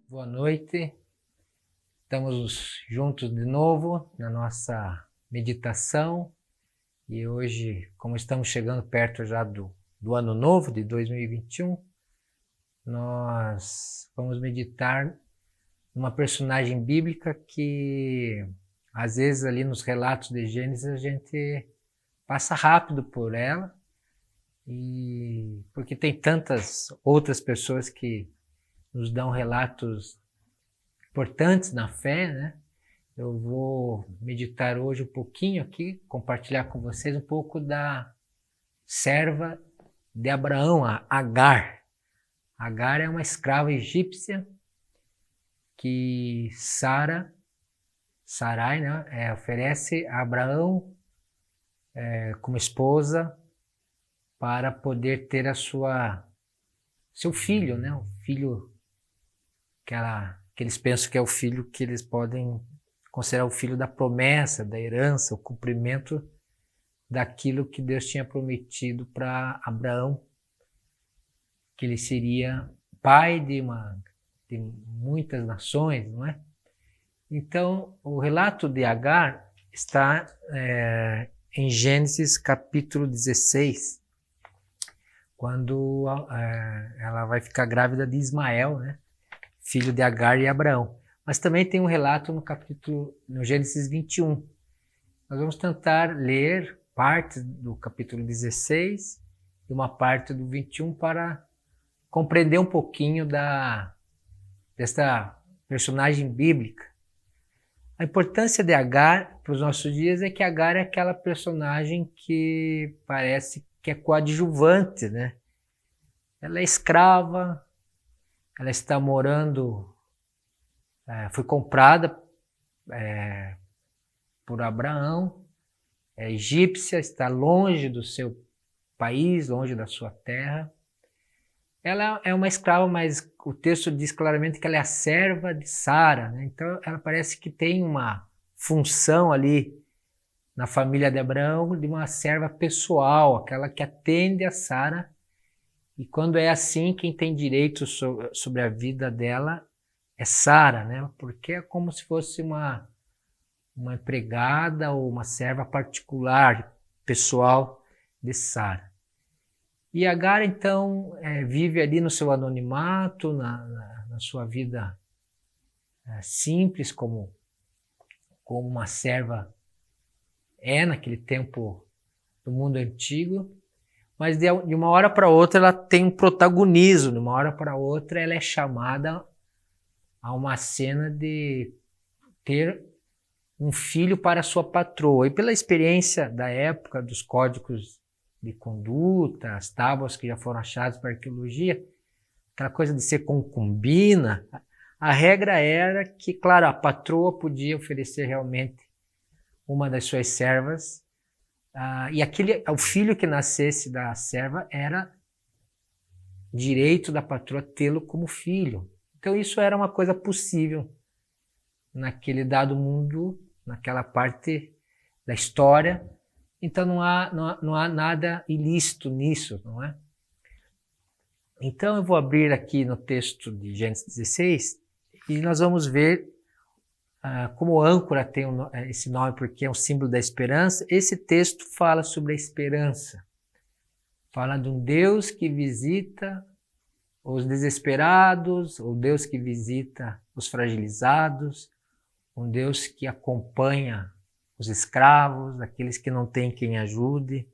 Boa noite, estamos juntos de novo na nossa meditação e hoje, como estamos chegando perto já do ano novo de 2021, nós vamos meditar numa personagem bíblica que às vezes ali nos relatos de Gênesis a gente passa rápido por ela, e porque tem tantas outras pessoas que nos dão relatos importantes na fé, né? Eu vou meditar hoje um pouquinho aqui, compartilhar com vocês um pouco da serva de Abraão, a Agar. Agar é uma escrava egípcia que Sarai, né, oferece a Abraão como esposa para poder ter seu filho, né, o filho que eles pensam que é o filho que eles podem considerar o filho da promessa, da herança, o cumprimento daquilo que Deus tinha prometido para Abraão, que ele seria pai de muitas nações, não é? Então, o relato de Agar está em Gênesis capítulo 16, quando ela vai ficar grávida de Ismael, né? Filho de Agar e Abraão. Mas também tem um relato no Gênesis 21. Nós vamos tentar ler partes do capítulo 16 e uma parte do 21 para compreender um pouquinho desta personagem bíblica. A importância de Agar para os nossos dias é que Agar é aquela personagem que parece que é coadjuvante, né? Ela é escrava, ela está morando, foi comprada por Abraão, é egípcia, está longe do seu país, longe da sua terra. Ela é uma escrava, mas o texto diz claramente que ela é a serva de Sara, né? Então ela parece que tem uma função ali na família de Abraão de uma serva pessoal, aquela que atende a Sara. E quando é assim, quem tem direito sobre a vida dela é Sara, né? Porque é como se fosse uma empregada ou uma serva particular, pessoal de Sara. E Agar, então, vive ali no seu anonimato, na sua vida simples, como uma serva naquele tempo do mundo antigo. Mas de uma hora para outra ela tem um protagonismo, de uma hora para outra ela é chamada a uma cena de ter um filho para sua patroa. E pela experiência da época, dos códigos de conduta, as tábuas que já foram achadas para arqueologia, aquela coisa de ser concubina, a regra era que, claro, a patroa podia oferecer realmente uma das suas servas, e o filho que nascesse da serva era direito da patroa tê-lo como filho. Então isso era uma coisa possível naquele dado mundo, naquela parte da história. Então não há nada ilícito nisso, não é? Então eu vou abrir aqui no texto de Gênesis 16 e nós vamos ver como âncora tem esse nome porque é um símbolo da esperança. Esse texto fala sobre a esperança. Fala de um Deus que visita os desesperados, o Deus que visita os fragilizados, um Deus que acompanha os escravos, aqueles que não têm quem ajude,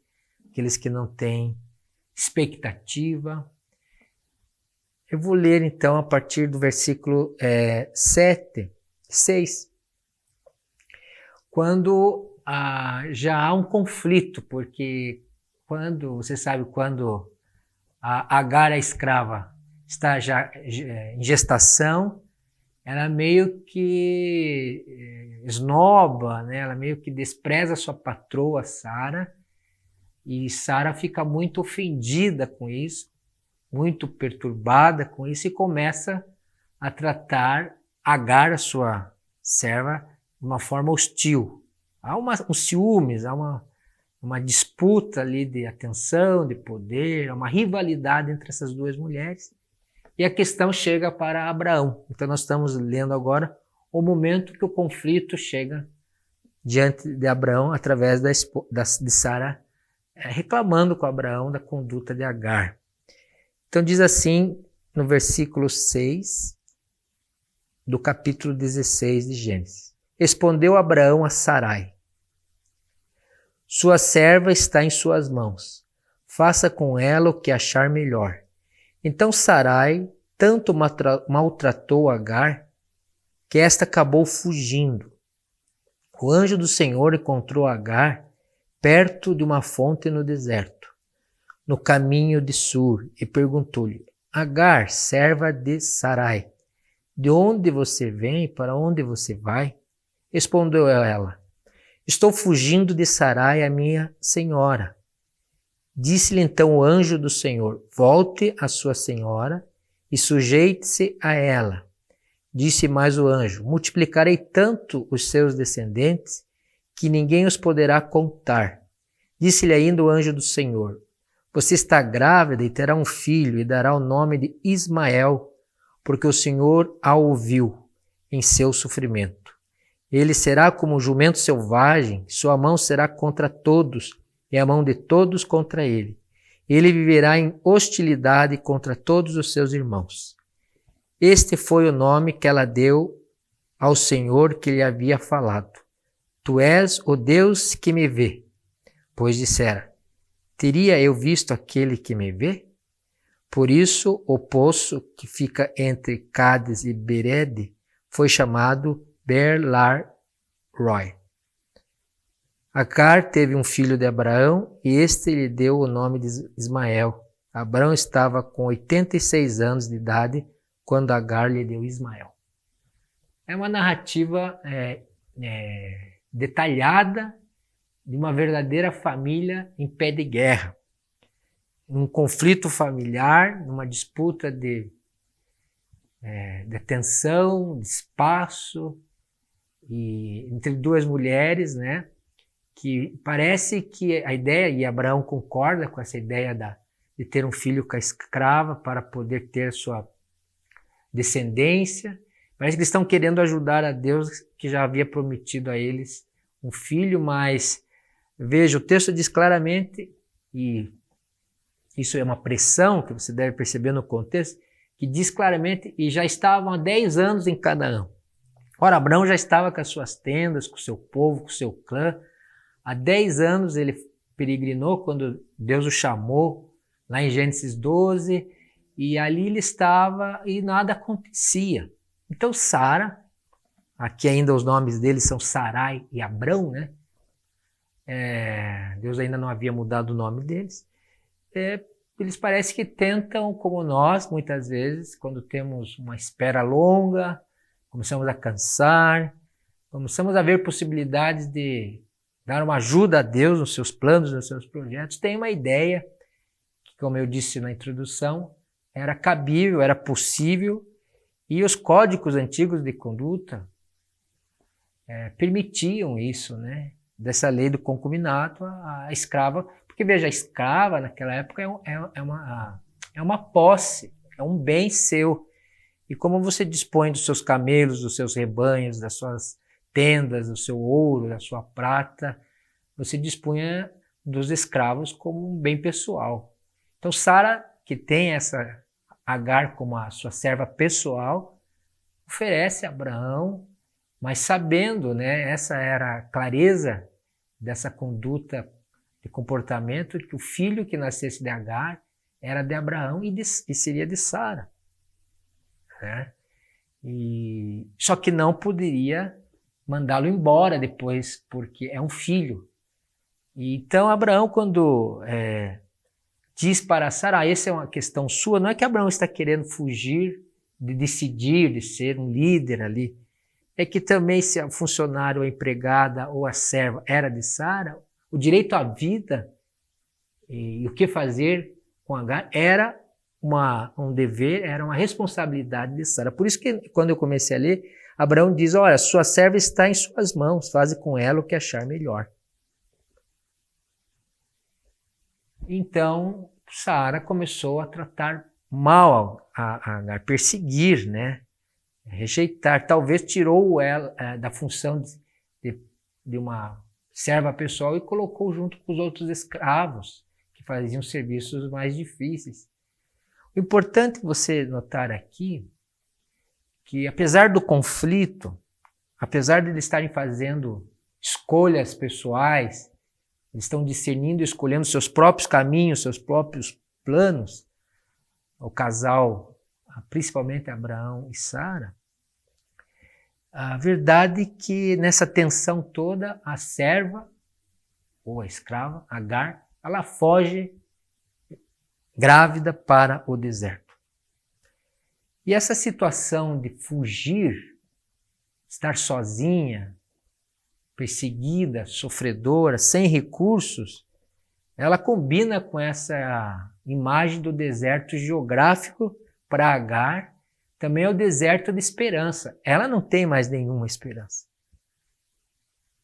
aqueles que não têm expectativa. Eu vou ler então a partir do versículo 6, quando já há um conflito, porque você sabe, quando a Agar, a escrava, está já em gestação, ela meio que esnoba, né? Ela meio que despreza sua patroa, Sara, E Sara fica muito ofendida com isso, muito perturbada com isso e começa a tratar Agar, a sua serva, de uma forma hostil. Há um ciúmes, há uma disputa ali de atenção, de poder, há uma rivalidade entre essas duas mulheres. E a questão chega para Abraão. Então nós estamos lendo agora o momento que o conflito chega diante de Abraão através de Sara reclamando com Abraão da conduta de Agar. Então diz assim no versículo 6 do capítulo 16 de Gênesis. Respondeu Abraão a Sarai: sua serva está em suas mãos. Faça com ela o que achar melhor. Então Sarai tanto maltratou Agar que esta acabou fugindo. O anjo do Senhor encontrou Agar perto de uma fonte no deserto, no caminho de Sur, e perguntou-lhe: Agar, serva de Sarai, de onde você vem e para onde você vai? Respondeu ela: estou fugindo de Sarai, a minha senhora. Disse-lhe então o anjo do Senhor: volte à sua senhora e sujeite-se a ela. Disse mais o anjo: multiplicarei tanto os seus descendentes que ninguém os poderá contar. Disse-lhe ainda o anjo do Senhor: você está grávida e terá um filho e dará o nome de Ismael, porque o Senhor a ouviu em seu sofrimento. Ele será como um jumento selvagem, sua mão será contra todos e a mão de todos contra ele. Ele viverá em hostilidade contra todos os seus irmãos. Este foi o nome que ela deu ao Senhor que lhe havia falado: tu és o Deus que me vê. Pois dissera: teria eu visto aquele que me vê? Por isso o poço que fica entre Cádiz e Berede foi chamado Beer-Lahai-roi. Agar teve um filho de Abraão e este lhe deu o nome de Ismael. Abraão estava com 86 anos de idade quando Agar lhe deu Ismael. É uma narrativa detalhada de uma verdadeira família em pé de guerra. Num conflito familiar, numa disputa de atenção, de espaço, e entre duas mulheres, né? Que parece que a ideia, e Abraão concorda com essa ideia de ter um filho com a escrava para poder ter sua descendência. Parece que eles estão querendo ajudar a Deus, que já havia prometido a eles um filho, mas veja, o texto diz claramente, e isso é uma pressão que você deve perceber no contexto, que diz claramente: e já estavam há 10 anos em Canaã. Ora, Abraão já estava com as suas tendas, com o seu povo, com o seu clã. Há 10 anos ele peregrinou quando Deus o chamou, lá em Gênesis 12, e ali ele estava e nada acontecia. Então Sara, aqui ainda os nomes deles são Sarai e Abrão, né? Deus ainda não havia mudado o nome deles. Eles parecem que tentam, como nós, muitas vezes, quando temos uma espera longa, começamos a cansar, começamos a ver possibilidades de dar uma ajuda a Deus nos seus planos, nos seus projetos. Tem uma ideia que, como eu disse na introdução, era cabível, era possível, e os códigos antigos de conduta permitiam isso, né? Dessa lei do concubinato, a escrava, porque veja, a escrava naquela época é uma posse, é um bem seu. E como você dispõe dos seus camelos, dos seus rebanhos, das suas tendas, do seu ouro, da sua prata, você dispunha dos escravos como um bem pessoal. Então Sara, que tem essa Agar como a sua serva pessoal, oferece a Abraão, mas sabendo, né, essa era a clareza dessa conduta de comportamento, que o filho que nascesse de Agar era de Abraão e seria de Sara. Né? Só que não poderia mandá-lo embora depois, porque é um filho. Então Abraão, quando diz para Sara: essa é uma questão sua, não é que Abraão está querendo fugir de decidir, de ser um líder ali, é que também se a funcionário, a empregada ou a serva era de Sara, o direito à vida E o que fazer com Agar era um dever, era uma responsabilidade de Sara. Por isso que quando eu comecei a ler, Abraão diz, olha, sua serva está em suas mãos, faze com ela o que achar melhor. Então, Sara começou a tratar mal a Agar, perseguir, né? Rejeitar, talvez tirou ela da função de uma serva pessoal e colocou junto com os outros escravos que faziam serviços mais difíceis. O importante você notar aqui que apesar do conflito, apesar de eles estarem fazendo escolhas pessoais, eles estão discernindo e escolhendo seus próprios caminhos, seus próprios planos, o casal, principalmente Abraão e Sara, a verdade é que nessa tensão toda, a serva, ou a escrava, Agar, ela foge grávida para o deserto. E essa situação de fugir, estar sozinha, perseguida, sofredora, sem recursos, ela combina com essa imagem do deserto geográfico para Agar, também é o deserto de esperança. Ela não tem mais nenhuma esperança.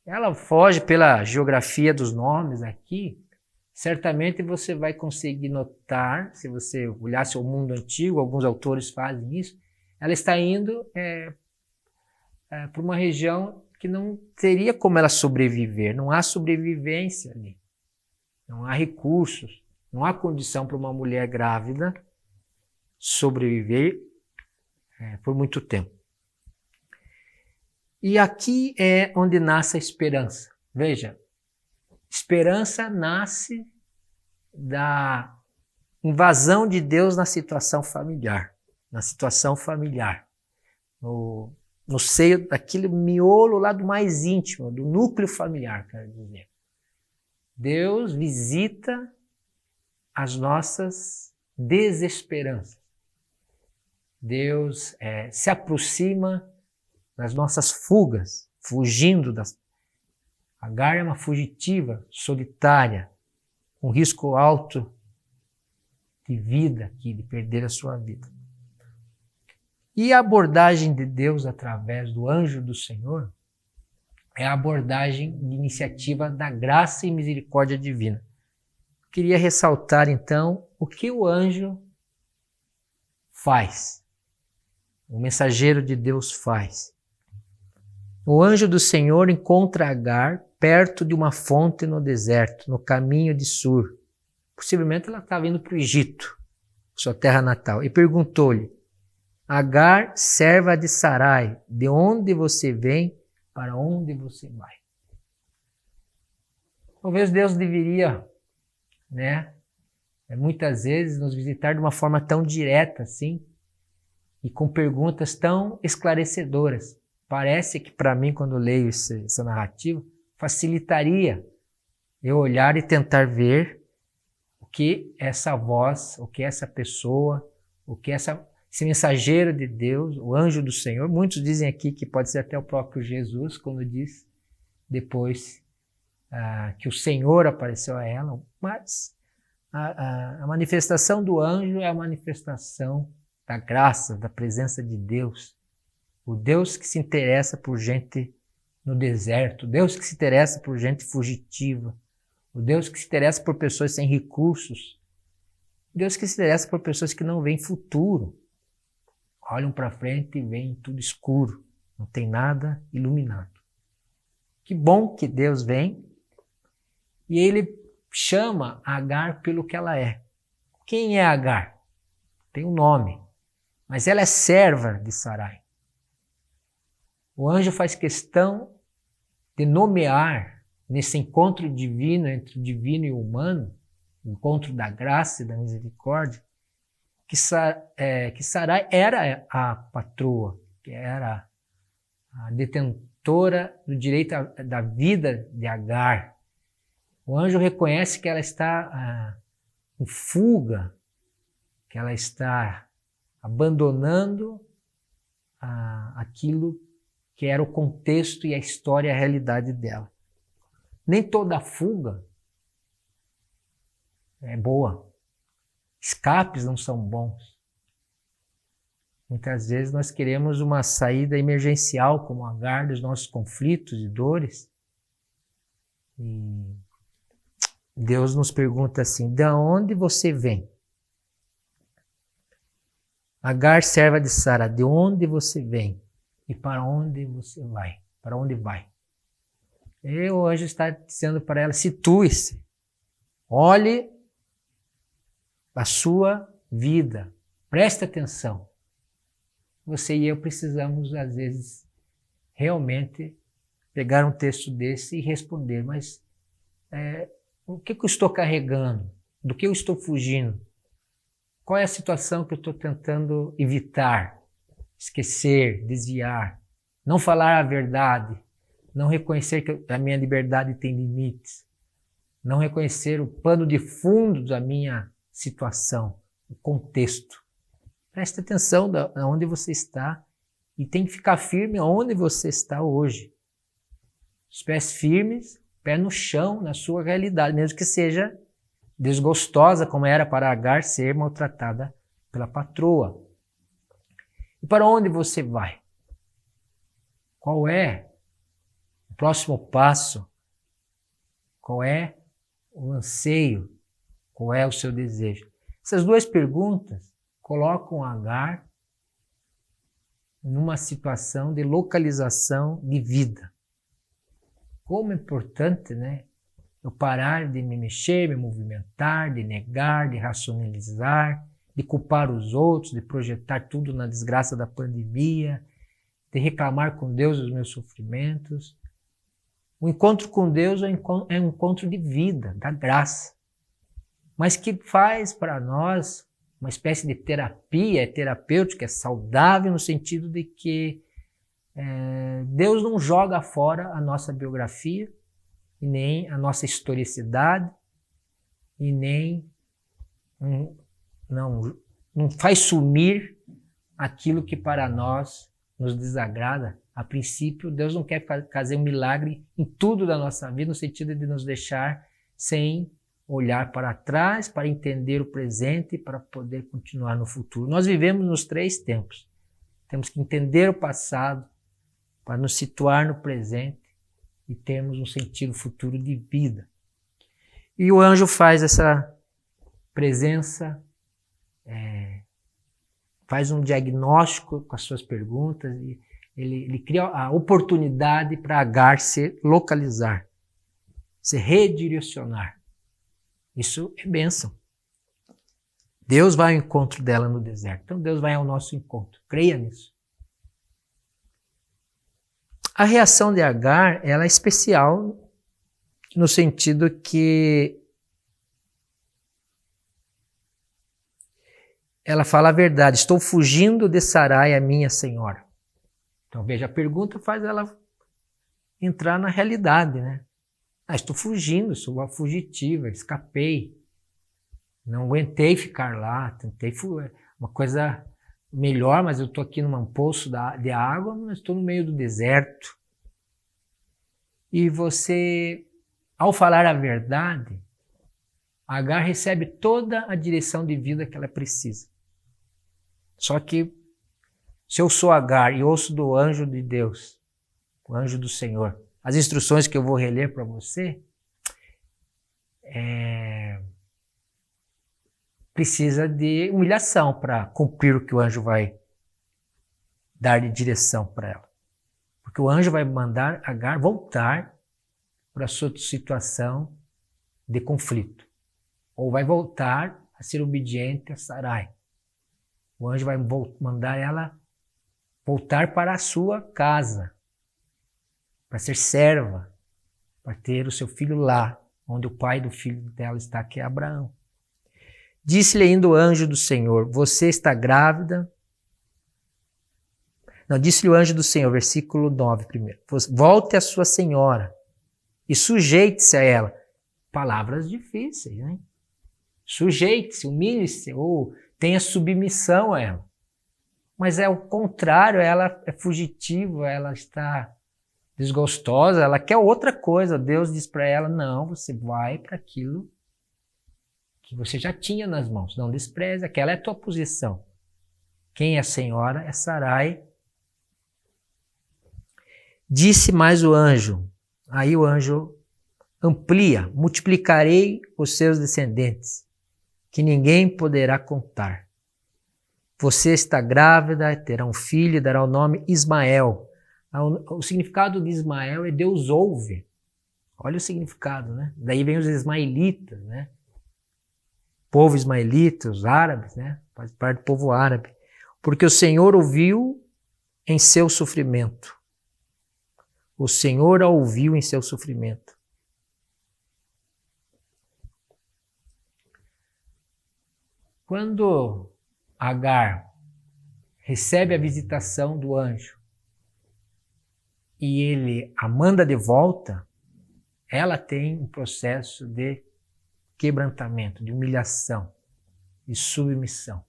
Ela foge pela geografia dos nomes aqui. Certamente você vai conseguir notar, se você olhar seu mundo antigo, alguns autores fazem isso, ela está indo para uma região que não teria como ela sobreviver. Não há sobrevivência ali. Não há recursos. Não há condição para uma mulher grávida sobreviver por muito tempo. E aqui é onde nasce a esperança. Veja, esperança nasce da invasão de Deus na situação familiar. Na situação familiar. No seio daquele miolo lá do mais íntimo, do núcleo familiar, quero dizer. Deus visita as nossas desesperanças. Deus se aproxima das nossas fugas, fugindo das... Agar é uma fugitiva, solitária, com risco alto de vida aqui, de perder a sua vida. E a abordagem de Deus através do anjo do Senhor é a abordagem de iniciativa da graça e misericórdia divina. Queria ressaltar então o que o anjo faz, o mensageiro de Deus faz. O anjo do Senhor encontra Agar perto de uma fonte no deserto, no caminho de Sur. Possivelmente ela estava indo para o Egito, sua terra natal, e perguntou-lhe, Agar, serva de Sarai, de onde você vem, para onde você vai? Talvez Deus deveria, muitas vezes nos visitar de uma forma tão direta assim, e com perguntas tão esclarecedoras. Parece que para mim, quando leio essa narrativa, facilitaria eu olhar e tentar ver o que essa voz, o que essa pessoa, o que esse mensageiro de Deus, o anjo do Senhor, muitos dizem aqui que pode ser até o próprio Jesus, quando diz depois que o Senhor apareceu a ela, mas a manifestação do anjo é a manifestação da graça, da presença de Deus. O Deus que se interessa por gente no deserto, o Deus que se interessa por gente fugitiva, o Deus que se interessa por pessoas sem recursos, o Deus que se interessa por pessoas que não veem futuro, olham para frente e veem tudo escuro, não tem nada iluminado. Que bom que Deus vem e ele chama Agar pelo que ela é. Quem é Agar? Tem um nome, mas ela é serva de Sarai. O anjo faz questão de nomear nesse encontro divino entre o divino e o humano, o encontro da graça e da misericórdia, que Sarai era a patroa, que era a detentora do direito da vida de Agar. O anjo reconhece que ela está em fuga, que ela está abandonando aquilo que era o contexto e a história e a realidade dela. Nem toda fuga é boa. Escapes não são bons. Muitas vezes nós queremos uma saída emergencial, como Agar, dos nossos conflitos e dores. E Deus nos pergunta assim: de onde você vem? Agar, serva de Sara, de onde você vem? E para onde você vai? Para onde vai? E o anjo está dizendo para ela: situe-se. Olhe a sua vida. Preste atenção. Você e eu precisamos, às vezes, realmente pegar um texto desse e responder, mas o que eu estou carregando? Do que eu estou fugindo? Qual é a situação que eu estou tentando evitar, esquecer, desviar, não falar a verdade, não reconhecer que a minha liberdade tem limites, não reconhecer o pano de fundo da minha situação, o contexto. Preste atenção onde você está e tem que ficar firme onde você está hoje. Os pés firmes, pé no chão, na sua realidade, mesmo que seja desgostosa, como era para Agar ser maltratada pela patroa. E para onde você vai? Qual é o próximo passo? Qual é o anseio? Qual é o seu desejo? Essas duas perguntas colocam Agar numa situação de localização de vida. Como é importante, né? Eu parar de me mexer, me movimentar, de negar, de racionalizar, de culpar os outros, de projetar tudo na desgraça da pandemia, de reclamar com Deus dos meus sofrimentos. O encontro com Deus é um encontro de vida, da graça, mas que faz para nós uma espécie de terapia, é terapêutica, é saudável no sentido de que Deus não joga fora a nossa biografia, e nem a nossa historicidade, e nem não faz sumir aquilo que para nós nos desagrada. A princípio, Deus não quer fazer um milagre em tudo da nossa vida, no sentido de nos deixar sem olhar para trás, para entender o presente e para poder continuar no futuro. Nós vivemos nos 3 tempos. Temos que entender o passado para nos situar no presente e termos um sentido futuro de vida. E o anjo faz essa presença, faz um diagnóstico com as suas perguntas, e ele cria a oportunidade para Agar se localizar, se redirecionar. Isso é bênção. Deus vai ao encontro dela no deserto. Então Deus vai ao nosso encontro. Creia nisso. A reação de Agar, ela é especial no sentido que ela fala a verdade. Estou fugindo de Sarai, a minha senhora. Então veja, a pergunta faz ela entrar na realidade, né? Estou fugindo, sou uma fugitiva, escapei. Não aguentei ficar lá, tentei uma coisa melhor, mas eu estou aqui num poço de água, mas estou no meio do deserto. E você, ao falar a verdade, Agar recebe toda a direção de vida que ela precisa. Só que, se eu sou Agar e ouço do anjo de Deus, o anjo do Senhor, as instruções que eu vou reler para você, precisa de humilhação para cumprir o que o anjo vai dar de direção para ela. Porque o anjo vai mandar Agar voltar para a sua situação de conflito. Ou vai voltar a ser obediente a Sarai. O anjo vai mandar ela voltar para a sua casa, para ser serva, para ter o seu filho lá, onde o pai do filho dela está, que é Abraão. Disse-lhe ainda o anjo do Senhor, você está grávida? Não, disse-lhe o anjo do Senhor, versículo 9 primeiro. Volte à sua senhora e sujeite-se a ela. Palavras difíceis, né? Sujeite-se, humilhe-se, ou tenha submissão a ela. Mas é o contrário, ela é fugitiva, ela está desgostosa, ela quer outra coisa. Deus diz para ela, não, você vai para aquilo que você já tinha nas mãos. Não despreze, aquela é a tua posição. Quem é a senhora é Sarai. Disse mais o anjo. Aí o anjo amplia: multiplicarei os seus descendentes, que ninguém poderá contar. Você está grávida, terá um filho e dará o nome Ismael. O significado de Ismael é Deus ouve. Olha o significado, né? Daí vem os ismaelitas, né? Povo ismaelita, os árabes, né? Faz parte do povo árabe. Porque o Senhor ouviu em seu sofrimento. O Senhor a ouviu em seu sofrimento. Quando Agar recebe a visitação do anjo e ele a manda de volta, ela tem um processo de quebrantamento, de humilhação, de submissão.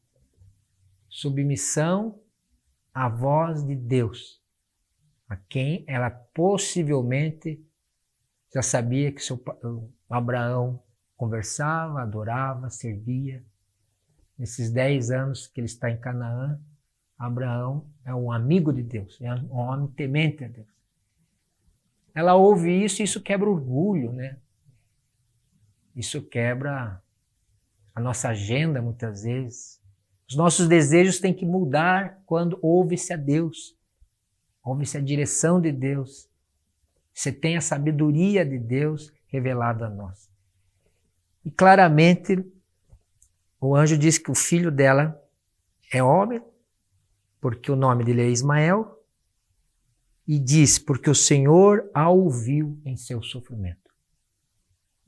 Submissão à voz de Deus, a quem ela possivelmente já sabia que Abraão conversava, adorava, servia. Nesses 10 anos que ele está em Canaã, Abraão é um amigo de Deus, é um homem temente a Deus. Ela ouve isso e isso quebra o orgulho, né? Isso quebra a nossa agenda muitas vezes. Os nossos desejos têm que mudar quando ouve-se a Deus, ouve-se a direção de Deus. Você tem a sabedoria de Deus revelada a nós. E claramente o anjo diz que o filho dela é homem, porque o nome dele é Ismael, e diz, porque o Senhor a ouviu em seu sofrimento.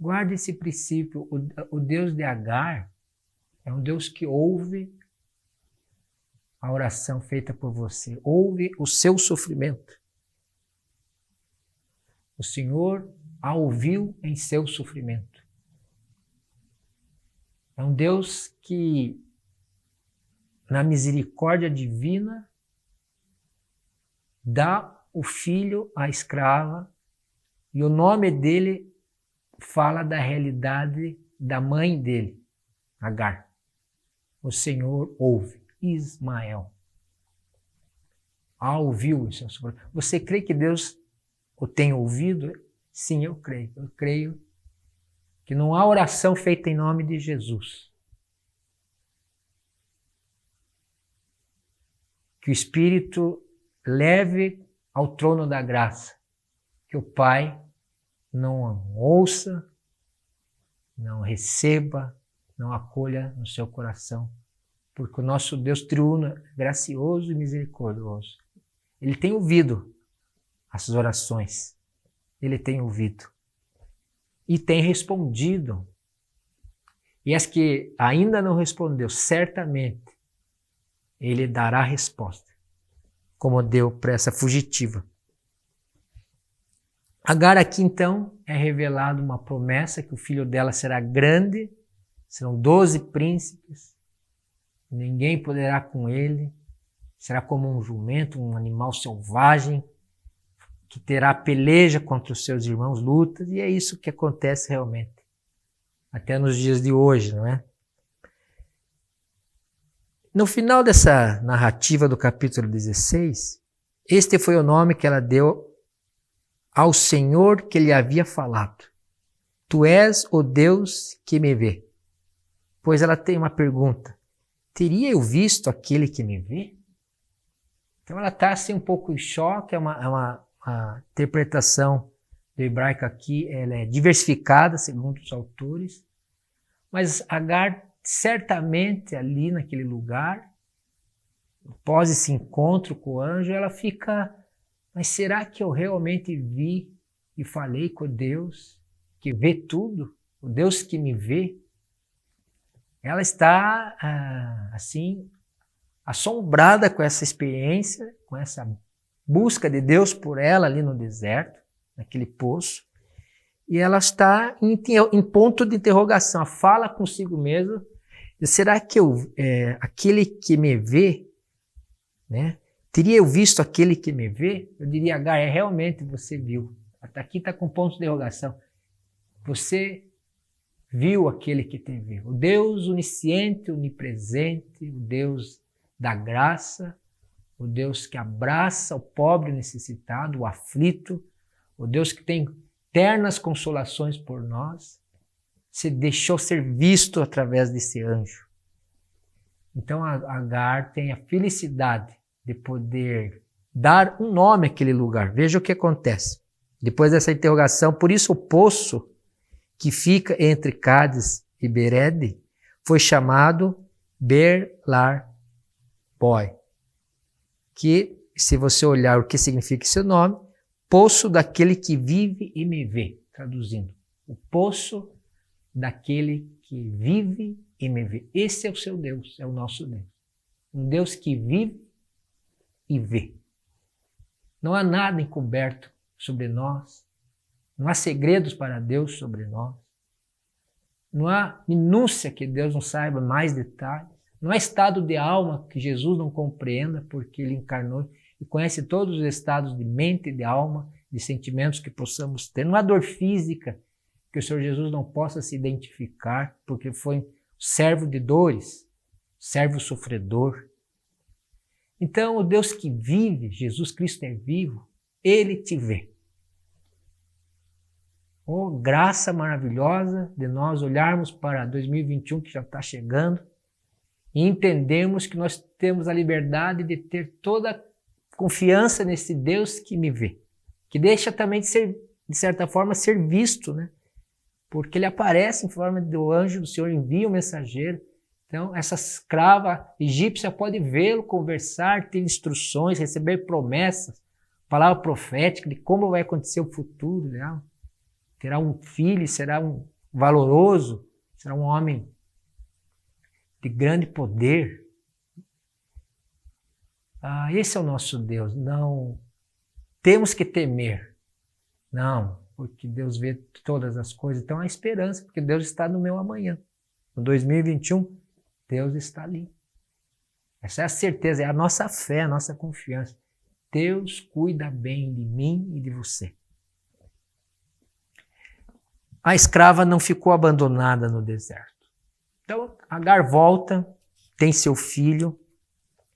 Guarde esse princípio, o Deus de Agar é um Deus que ouve a oração feita por você, ouve o seu sofrimento. O Senhor a ouviu em seu sofrimento. É um Deus que, na misericórdia divina, dá o filho à escrava e o nome dele fala da realidade da mãe dele, Agar. O Senhor ouve, Ismael. Ouviu isso. Você crê que Deus o tem ouvido? Sim, eu creio. Eu creio que não há oração feita em nome de Jesus que o Espírito leve ao trono da graça, que o Pai não ouça, não receba, não acolha no seu coração, porque o nosso Deus triuno é gracioso e misericordioso. Ele tem ouvido as orações, ele tem ouvido e tem respondido. E as que ainda não respondeu, certamente ele dará resposta, como deu para essa fugitiva. Agar aqui então é revelado uma promessa que o filho dela será grande, serão 12 príncipes, ninguém poderá com ele, será como um jumento, um animal selvagem, que terá peleja contra os seus irmãos, lutas, e é isso que acontece realmente, até nos dias de hoje, não é? No final dessa narrativa do capítulo 16, este foi o nome que ela deu ao Senhor que lhe havia falado. Tu és o Deus que me vê. Pois ela tem uma pergunta. Teria eu visto aquele que me vê? Então ela está assim um pouco em choque, a interpretação do hebraico aqui ela é diversificada, segundo os autores, mas Agar certamente ali naquele lugar, após esse encontro com o anjo, ela fica, mas será que eu realmente vi e falei com Deus que vê tudo? O Deus que me vê? Ela está assim assombrada com essa experiência, com essa busca de Deus por ela ali no deserto, naquele poço, e ela está em ponto de interrogação, fala consigo mesma, será que aquele que me vê, né? Teria eu visto aquele que me vê? Eu diria, Agar, realmente você viu. Aqui está com ponto de interrogação. Você viu aquele que te viu. O Deus onisciente, onipresente, o Deus da graça, o Deus que abraça o pobre necessitado, o aflito, o Deus que tem eternas consolações por nós, se deixou ser visto através desse anjo. Então Agar tem a felicidade de poder dar um nome àquele lugar. Veja o que acontece. Depois dessa interrogação, por isso o poço que fica entre Cádiz e Berede foi chamado Ber-Lar-Boi, que, se você olhar o que significa esse nome, poço daquele que vive e me vê, traduzindo. O poço daquele que vive e me vê. Esse é o seu Deus, é o nosso Deus. Um Deus que vive e vê. Não há nada encoberto sobre nós. Não há segredos para Deus sobre nós. Não há minúcia que Deus não saiba mais detalhes. Não há estado de alma que Jesus não compreenda, porque Ele encarnou e conhece todos os estados de mente, de alma, de sentimentos que possamos ter. Não há dor física que o Senhor Jesus não possa se identificar, porque foi servo de dores, servo sofredor. Então, o Deus que vive, Jesus Cristo é vivo, Ele te vê. Oh, graça maravilhosa de nós olharmos para 2021 que já está chegando e entendermos que nós temos a liberdade de ter toda a confiança nesse Deus que me vê, que deixa também de ser, de certa forma, ser visto, né? Porque ele aparece em forma do anjo do Senhor, envia um mensageiro. Então, essa escrava egípcia pode vê-lo, conversar, ter instruções, receber promessas, palavra profética de como vai acontecer o futuro dela. Terá um filho, será um valoroso, será um homem de grande poder. Esse é o nosso Deus. Não temos que temer. Não, porque Deus vê todas as coisas. Então há esperança, porque Deus está no meu amanhã. No 2021, Deus está ali. Essa é a certeza, é a nossa fé, a nossa confiança. Deus cuida bem de mim e de você. A escrava não ficou abandonada no deserto. Então, Agar volta, tem seu filho,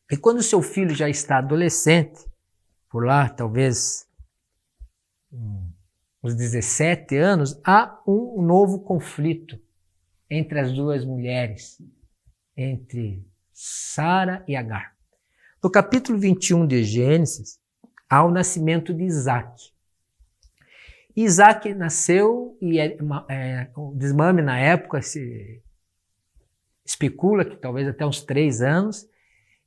e quando o seu filho já está adolescente, por lá, talvez uns 17 anos, há um novo conflito entre as duas mulheres, entre Sara e Agar. No capítulo 21 de Gênesis, há o nascimento de Isaac. Isaac nasceu e o desmame na época se especula que talvez até uns 3 anos.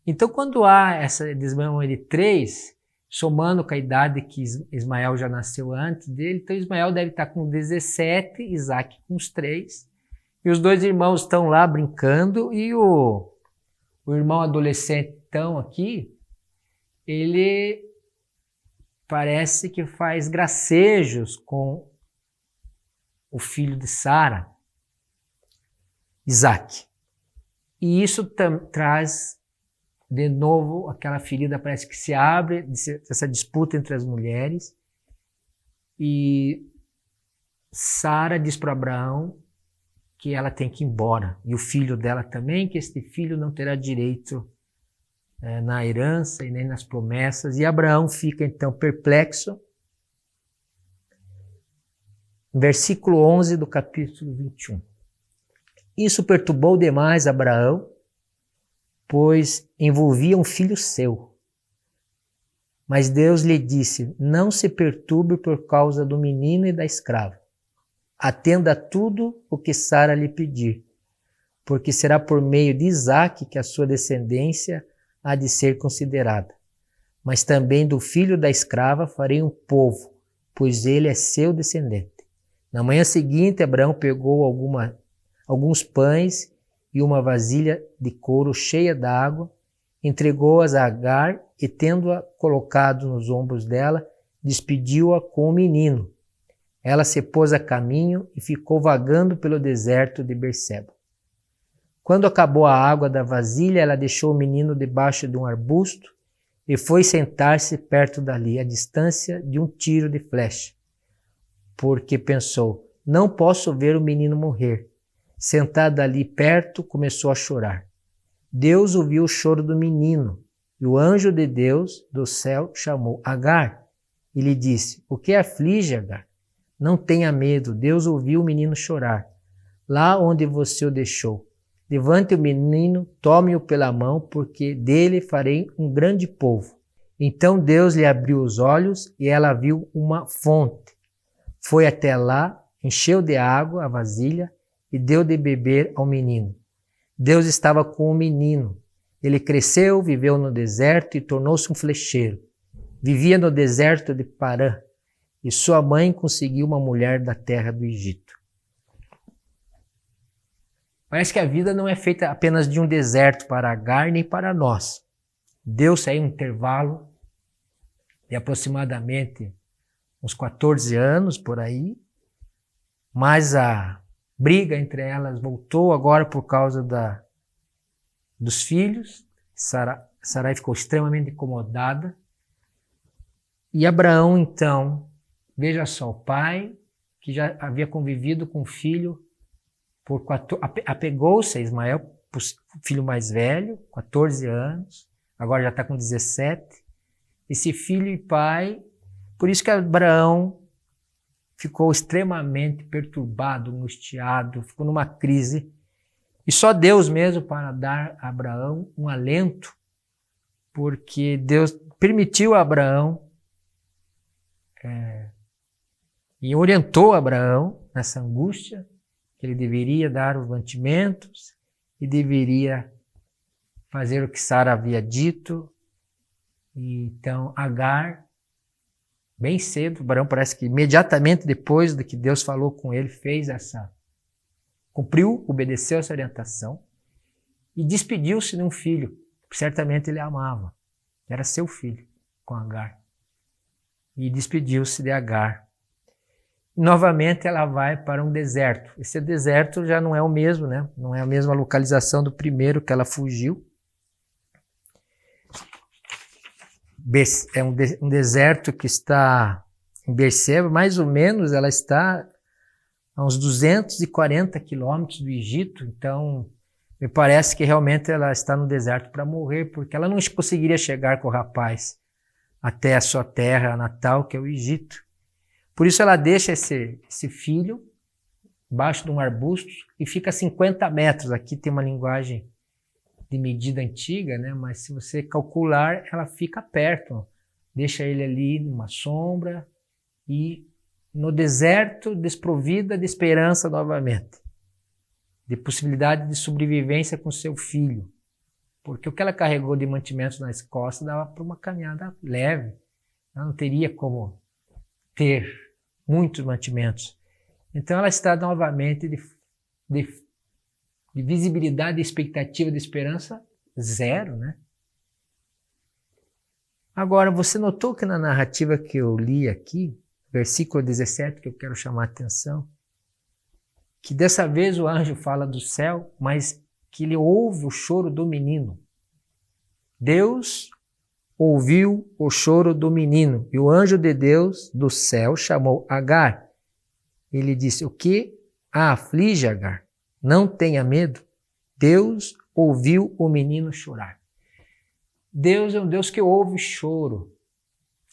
Então, quando há essa desmame de 3, somando com a idade que Ismael já nasceu antes dele, então Ismael deve estar com 17, Isaac com uns 3. E os dois irmãos estão lá brincando e o irmão adolescentão aqui, ele parece que faz gracejos com o filho de Sara, Isaac. E isso traz de novo aquela ferida, parece que se abre, essa disputa entre as mulheres. E Sara diz para Abraão que ela tem que ir embora. E o filho dela também, que este filho não terá direito na herança e nem nas promessas. E Abraão fica então perplexo. Versículo 11 do capítulo 21. Isso perturbou demais Abraão, pois envolvia um filho seu. Mas Deus lhe disse: não se perturbe por causa do menino e da escrava. Atenda a tudo o que Sara lhe pedir, porque será por meio de Isaque que a sua descendência há de ser considerada. Mas também do filho da escrava farei um povo, pois ele é seu descendente. Na manhã seguinte, Abraão pegou alguns pães e uma vasilha de couro cheia d'água, entregou-as a Agar e, tendo-a colocado nos ombros dela, despediu-a com o menino. Ela se pôs a caminho e ficou vagando pelo deserto de Berseba. Quando acabou a água da vasilha, ela deixou o menino debaixo de um arbusto e foi sentar-se perto dali, à distância de um tiro de flecha, porque pensou: não posso ver o menino morrer. sentada ali perto, começou a chorar. Deus ouviu o choro do menino, e o anjo de Deus do céu chamou Agar e lhe disse: O que aflige, Agar? Não tenha medo, Deus ouviu o menino chorar. Lá onde você o deixou. Levante o menino, tome-o pela mão, porque dele farei um grande povo. Então Deus lhe abriu os olhos e ela viu uma fonte. Foi até lá, encheu de água a vasilha e deu de beber ao menino. Deus estava com o menino. Ele cresceu, viveu no deserto e tornou-se um flecheiro. Vivia no deserto de Parã e sua mãe conseguiu uma mulher da terra do Egito. Parece que a vida não é feita apenas de um deserto para Agar nem para nós. Deu-se aí um intervalo de aproximadamente uns 14 anos por aí, mas a briga entre elas voltou agora por causa dos filhos. Sarai ficou extremamente incomodada. E Abraão, então, veja só, o pai, que já havia convivido com o filho, apegou-se a Ismael, o filho mais velho, 14 anos, agora já está com 17. Esse filho e pai, por isso que Abraão ficou extremamente perturbado, angustiado, ficou numa crise. E só Deus mesmo para dar a Abraão um alento, porque Deus permitiu a Abraão e orientou Abraão nessa angústia, que ele deveria dar os mantimentos e deveria fazer o que Sara havia dito. E então Agar, bem cedo, Abraão parece que imediatamente depois do que Deus falou com ele, cumpriu, obedeceu essa orientação e despediu-se de um filho que certamente ele amava. Era seu filho, com Agar. E despediu-se de Agar. E, novamente ela vai para um deserto. Esse deserto já não é o mesmo, né? Não é a mesma localização do primeiro que ela fugiu. É um deserto que está em Berseba, mais ou menos ela está a uns 240 quilômetros do Egito, então me parece que realmente ela está no deserto para morrer, porque ela não conseguiria chegar com o rapaz até a sua terra natal, que é o Egito. Por isso ela deixa esse filho embaixo de um arbusto e fica a 50 metros. Aqui tem uma linguagem de medida antiga, né? Mas se você calcular, ela fica perto. Deixa ele ali numa sombra e no deserto, desprovida de esperança novamente, de possibilidade de sobrevivência com seu filho. Porque o que ela carregou de mantimentos nas costas dava para uma caminhada leve. Ela não teria como ter muitos mantimentos. Então ela está novamente de visibilidade, de expectativa, de esperança zero, né? Agora, você notou que na narrativa que eu li aqui, versículo 17, que eu quero chamar a atenção, que dessa vez o anjo fala do céu, mas que ele ouve o choro do menino. Deus ouviu o choro do menino, e o anjo de Deus do céu chamou Agar. Ele disse: O que a aflige, Agar? Não tenha medo. Deus ouviu o menino chorar. Deus é um Deus que ouve choro.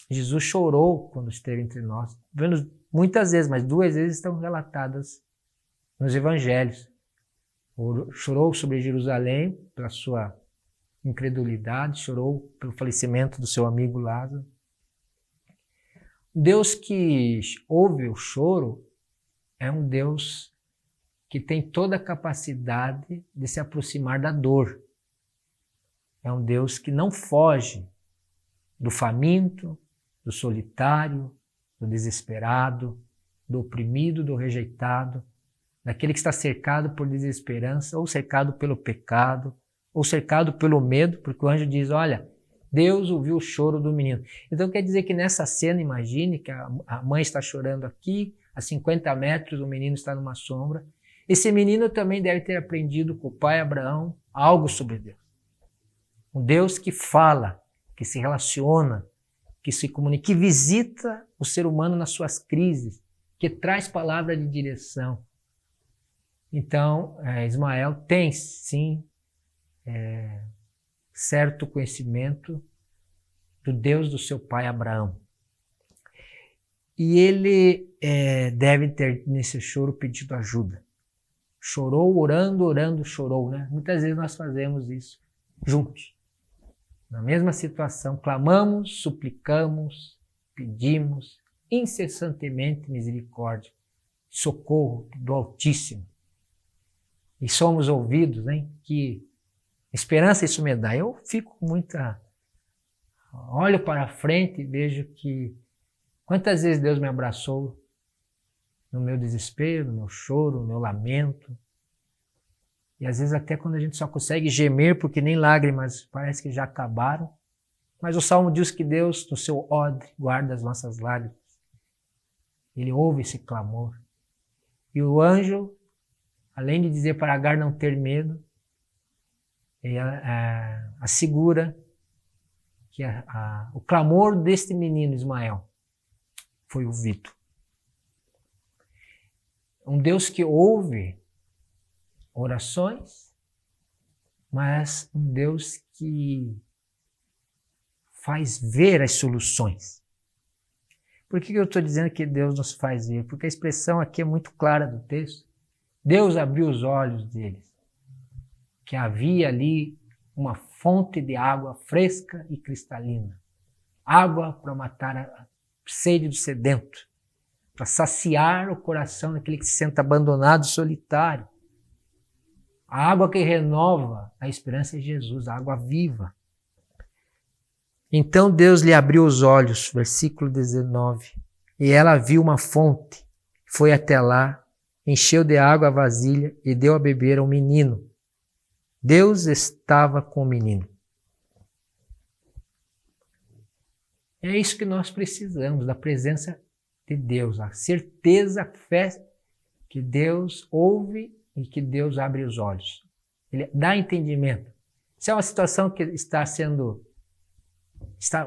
Jesus chorou quando esteve entre nós. Vemos muitas vezes, mas 2 vezes estão relatadas nos evangelhos. Chorou sobre Jerusalém pela sua incredulidade, chorou pelo falecimento do seu amigo Lázaro. Deus que ouve o choro é um Deus que tem toda a capacidade de se aproximar da dor. É um Deus que não foge do faminto, do solitário, do desesperado, do oprimido, do rejeitado, daquele que está cercado por desesperança, ou cercado pelo pecado, ou cercado pelo medo, porque o anjo diz: olha, Deus ouviu o choro do menino. Então quer dizer que nessa cena, imagine que a mãe está chorando aqui, a 50 metros o menino está numa sombra. Esse menino também deve ter aprendido com o pai Abraão algo sobre Deus. Um Deus que fala, que se relaciona, que se comunica, que visita o ser humano nas suas crises, que traz palavra de direção. Então, Ismael tem, sim, certo conhecimento do Deus do seu pai Abraão. E ele deve ter, nesse choro, pedido ajuda. Chorou, orando, chorou, né? Muitas vezes nós fazemos isso juntos. Na mesma situação, clamamos, suplicamos, pedimos incessantemente misericórdia, socorro do Altíssimo. E somos ouvidos, hein? Que esperança isso me dá. Eu fico com muita... Olho para frente e vejo que quantas vezes Deus me abraçou no meu desespero, no meu choro, no meu lamento. E às vezes até quando a gente só consegue gemer, porque nem lágrimas parece que já acabaram. Mas o Salmo diz que Deus, no seu odre, guarda as nossas lágrimas. Ele ouve esse clamor. E o anjo, além de dizer para Agar não ter medo, ele assegura que o clamor deste menino Ismael foi ouvido. Um Deus que ouve orações, mas um Deus que faz ver as soluções. Por que eu estou dizendo que Deus nos faz ver? Porque a expressão aqui é muito clara do texto. Deus abriu os olhos deles, que havia ali uma fonte de água fresca e cristalina. Água para matar a sede do sedento, para saciar o coração daquele que se sente abandonado e solitário. A água que renova a esperança é Jesus, a água viva. Então Deus lhe abriu os olhos, versículo 19, e ela viu uma fonte, foi até lá, encheu de água a vasilha e deu a beber ao menino. Deus estava com o menino. É isso que nós precisamos, da presença de Deus, a certeza, a fé que Deus ouve e que Deus abre os olhos. Ele dá entendimento. Se é uma situação que está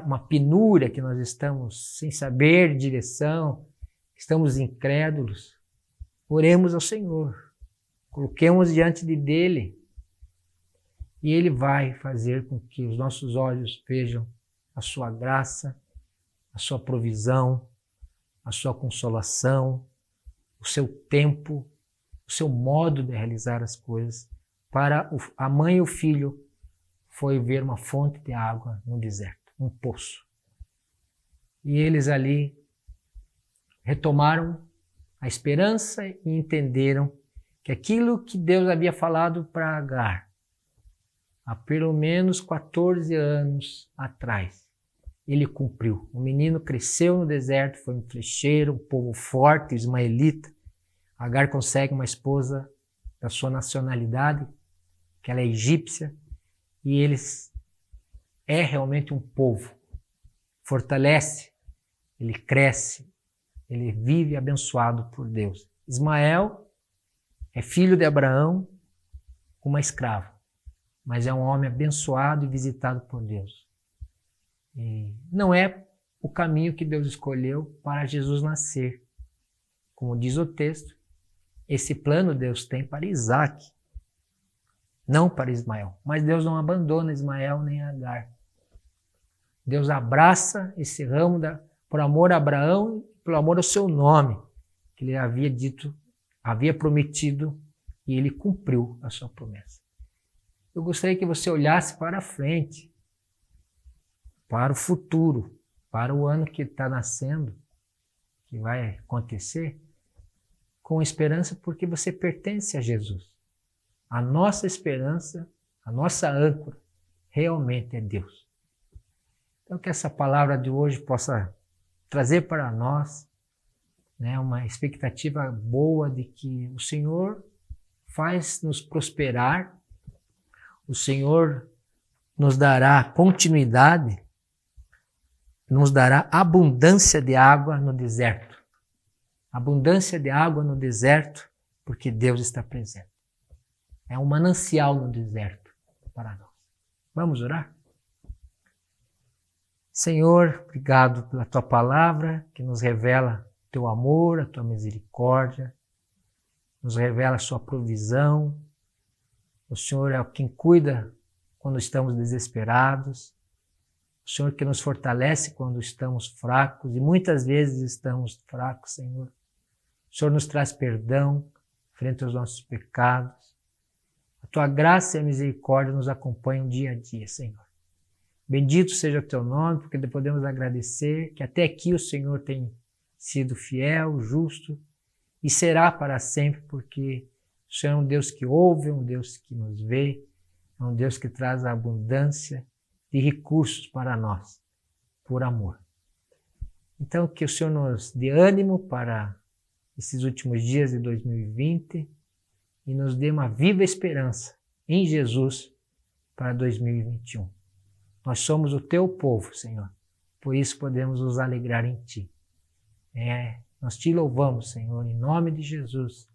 uma penúria, que nós estamos sem saber direção, estamos incrédulos, oremos ao Senhor, coloquemos diante dele e Ele vai fazer com que os nossos olhos vejam a sua graça, a sua provisão, a sua consolação, o seu tempo, o seu modo de realizar as coisas. Para a mãe e o filho foi ver uma fonte de água no deserto, um poço. E eles ali retomaram a esperança e entenderam que aquilo que Deus havia falado para Agar, há pelo menos 14 anos atrás, ele cumpriu. O menino cresceu no deserto, foi um flecheiro, um povo forte, ismaelita. Agar consegue uma esposa da sua nacionalidade, que ela é egípcia, e eles realmente um povo. Fortalece, ele cresce, ele vive abençoado por Deus. Ismael é filho de Abraão, uma escrava, mas é um homem abençoado e visitado por Deus. E não é o caminho que Deus escolheu para Jesus nascer. Como diz o texto, esse plano Deus tem para Isaac, não para Ismael. Mas Deus não abandona Ismael nem Agar. Deus abraça esse ramo por amor a Abraão e por amor ao seu nome, que ele havia prometido, e ele cumpriu a sua promessa. Eu gostaria que você olhasse para frente, para o futuro, para o ano que está nascendo, que vai acontecer, com esperança, porque você pertence a Jesus. A nossa esperança, a nossa âncora, realmente é Deus. Então que essa palavra de hoje possa trazer para nós, né, uma expectativa boa de que o Senhor faz nos prosperar, o Senhor nos dará continuidade, nos dará abundância de água no deserto. Abundância de água no deserto, porque Deus está presente. É um manancial no deserto para nós. Vamos orar? Senhor, obrigado pela Tua palavra, que nos revela Teu amor, a Tua misericórdia. nos revela a sua provisão. O Senhor é quem cuida quando estamos desesperados. O Senhor que nos fortalece quando estamos fracos, e muitas vezes estamos fracos, Senhor. O Senhor nos traz perdão frente aos nossos pecados. A tua graça e a misericórdia nos acompanham dia a dia, Senhor. Bendito seja o teu nome, porque podemos agradecer que até aqui o Senhor tem sido fiel, justo, e será para sempre, porque o Senhor é um Deus que ouve, é um Deus que nos vê, é um Deus que traz a abundância de recursos para nós, por amor. Então, que o Senhor nos dê ânimo para esses últimos dias de 2020 e nos dê uma viva esperança em Jesus para 2021. Nós somos o teu povo, Senhor, por isso podemos nos alegrar em ti. Nós te louvamos, Senhor, em nome de Jesus.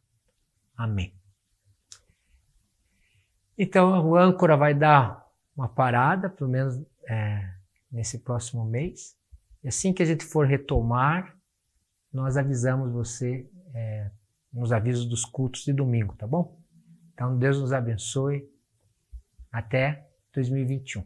Amém. Então, o âncora vai dar uma parada, pelo menos nesse próximo mês. E assim que a gente for retomar, nós avisamos você nos avisos dos cultos de domingo, tá bom? Então, Deus nos abençoe. Até 2021.